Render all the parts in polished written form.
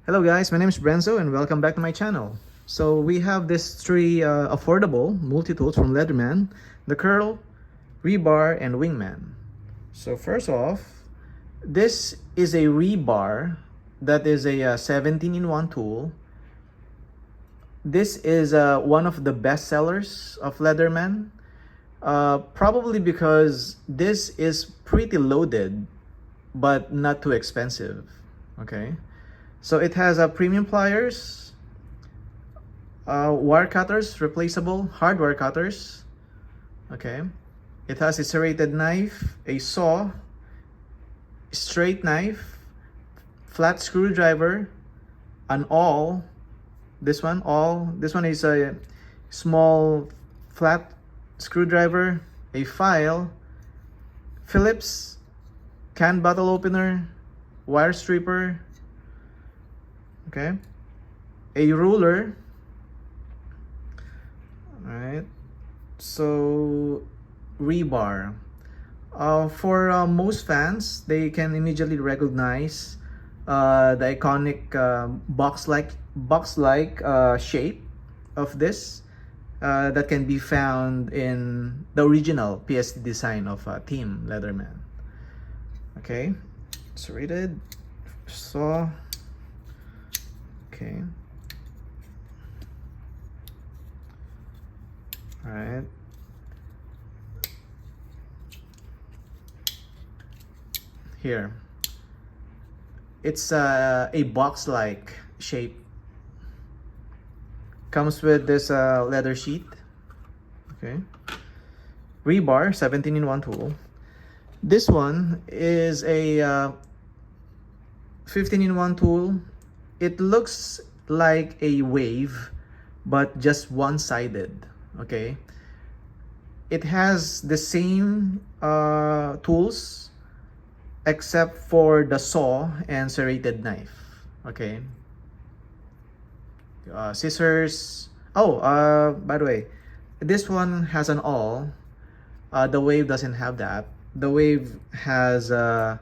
Hello guys, my name is Brenzo and welcome back to my channel. So we have this three affordable multi-tools from Leatherman, the Curl, Rebar, and Wingman. So first off, this is a rebar that is a 17-in-1 tool. This is one of the best sellers of Leatherman, probably because this is pretty loaded but not too expensive. Okay. So it has a premium pliers, wire cutters, replaceable hard wire cutters. Okay, it has a serrated knife, a saw, straight knife, flat screwdriver, an awl. This one is a small flat screwdriver, a file, Phillips can bottle opener, wire stripper. Okay, a ruler. All right, so rebar. For most fans, they can immediately recognize the iconic box-like shape of this that can be found in the original PSD design of Team Leatherman. Okay, serrated saw. Okay. All right. Here. It's a box-like shape. Comes with this leather sheet. Okay. Rebar, 17-in-1 tool. This one is a 15-in-1 tool. It looks like a wave, but just one-sided. Okay, it has the same tools except for the saw and serrated knife. Okay, scissors. Oh, by the way, this one has an awl. The wave doesn't have that. The wave has the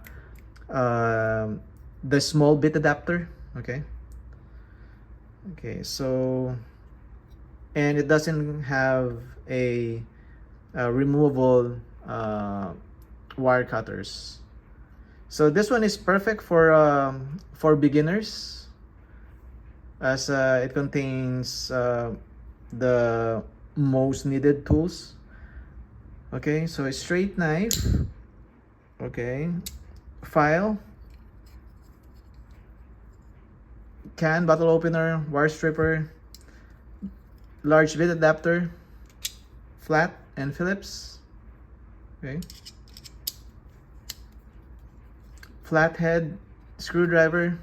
small bit adapter. Okay, so, and it doesn't have a removable wire cutters. So this one is perfect for beginners, as it contains the most needed tools. Okay, so a straight knife. Okay, file, can bottle opener, wire stripper, large bit adapter, flat and Phillips. Okay, flathead screwdriver,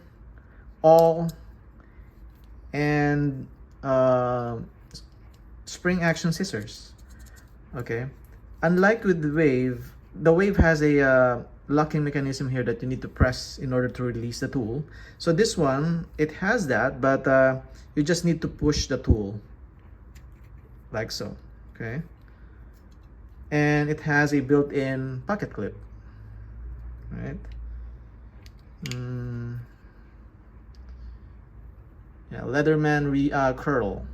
awl, and spring action scissors. Okay, unlike with the wave has a locking mechanism here that you need to press in order to release the tool. So this one, it has that, but you just need to push the tool like so. Okay, and it has a built-in pocket clip. Right. Yeah, Leatherman Curl.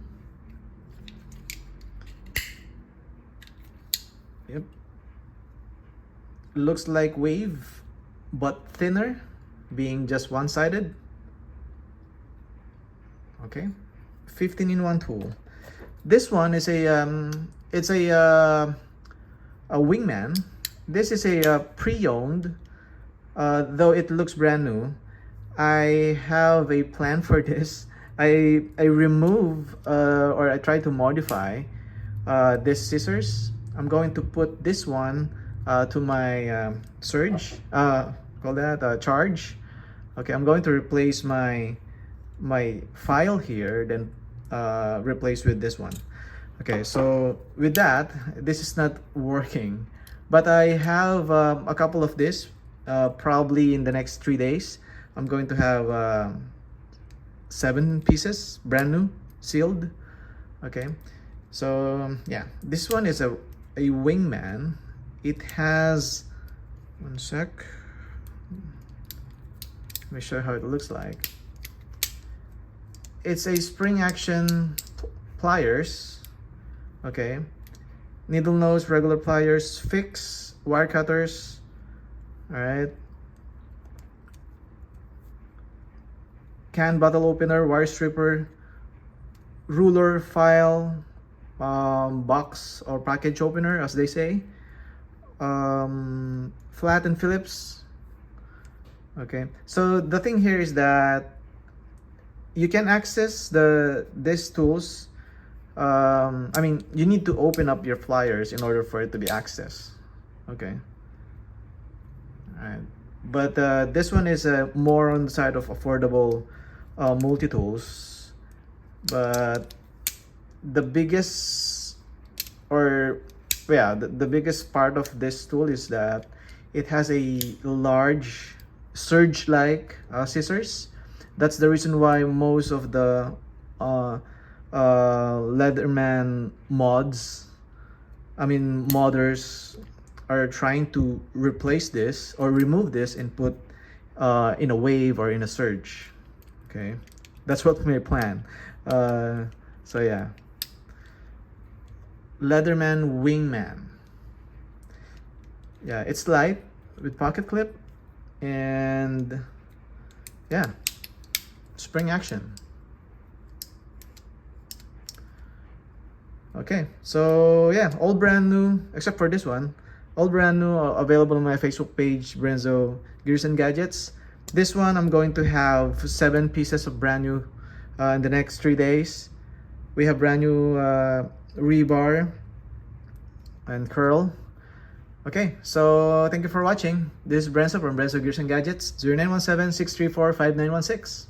Yep. Looks like wave, but thinner, being just one-sided. Okay, 15-in-1 tool. This one is it's a Wingman. This is a pre-owned, though it looks brand new. I have a plan for this. I remove or I try to modify this scissors. I'm going to put this one to my surge, call that charge. Okay, I'm going to replace my file here, then replace with this one. Okay, so with that, this is not working, but I have a couple of this. Probably in the next 3 days, I'm going to have 7 pieces, brand new, sealed. Okay, so yeah, this one is a Wingman. It has, one sec, let me show you how it looks like. it's a spring action pliers. Okay, needle nose, regular pliers, fix, wire cutters. All right, can bottle opener, wire stripper, ruler, file, box or package opener, as they say, flat and Phillips. Okay, so the thing here is that you can access these tools. I mean, you need to open up your pliers in order for it to be accessed. Okay, all right, but this one is more on the side of affordable multi-tools. But the biggest, or yeah, the biggest part of this tool is that it has a large surge-like scissors. That's the reason why most of the Leatherman modders are trying to replace this or remove this and put in a wave or in a surge. Okay, that's what my plan. So yeah, Leatherman Wingman. Yeah, it's light with pocket clip and yeah, spring action. Okay, so yeah, all brand new except for this one. All brand new, available on my Facebook page, Brenzo Gears and Gadgets. This one I'm going to have 7 pieces of brand new in the next 3 days. We have brand new rebar and curl. Okay, so thank you for watching. This is Brenzo from Brenzo Gears and Gadgets, 0917-634-5916.